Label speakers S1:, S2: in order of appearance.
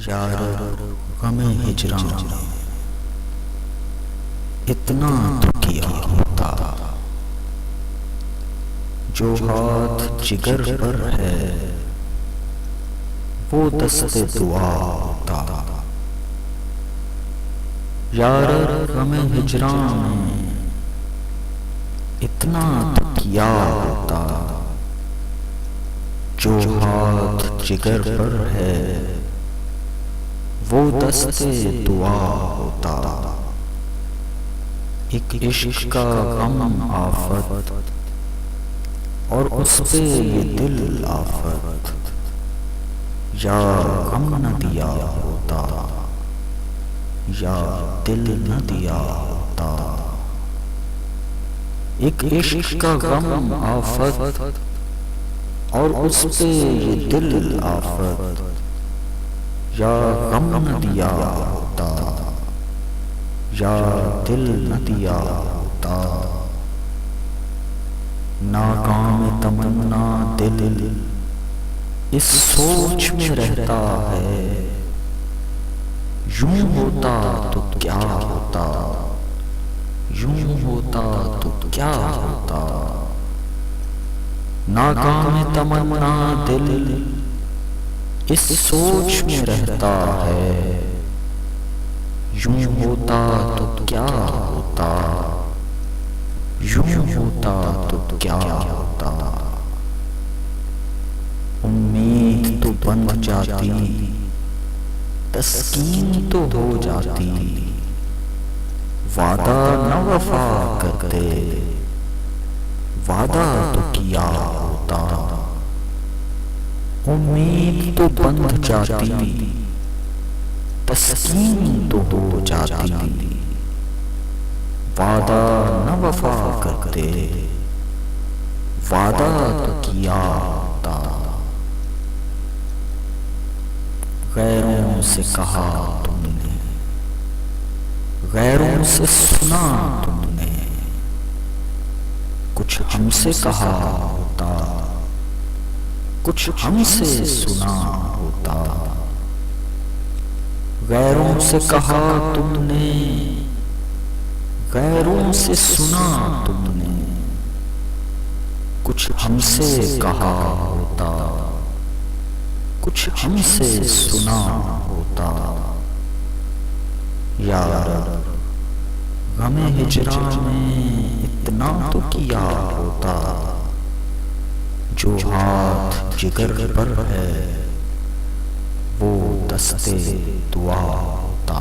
S1: यार गमे हिजरां में इतना तो किया होता, जो हाथ जिगर पर है वो दस्ते दुआ होता। यार गमे हिजरां में इतना तो किया होता, जो हाथ जिगर पर है वो दस्ते दुआ होता। एक इश्क का गम आफत और उस पे ये दिल आफत, या गम न दिया होता या दिल न दिया होता। एक इश्क का गम आफत और उस पे ये दिल आफत, या गम न दिया होता या दिल न दिया होता। नाकाम तमन्ना दिल इस सोच में रहता है, यूं होता तो क्या होता, यूं होता तो क्या होता। नाकाम तमन्ना दिल इस सोच में रहता है, यूं होता तो क्या होता, यूं होता तो क्या होता। उम्मीद तो बंध जाती, तस्कीन तो हो जाती, वादा न वफा करते, वादा तो किया होता। उम्मीद तो बंध जाती, तस्कीन तो हो जाती, वादा न वफा करते, वादा तो किया होता। गैरों से कहा तुमने, गैरों से सुना तुमने, कुछ हमसे कहा होता, कुछ हमसे सुना होता। गैरों से कहा तुमने, गैरों से सुना तुमने, कुछ हमसे कहा होता, कुछ हमसे सुना होता। यार गमे हिजरां में इतना तो किया होता, जो हाथ जिगर पर है वो दस्ते दुआ होता।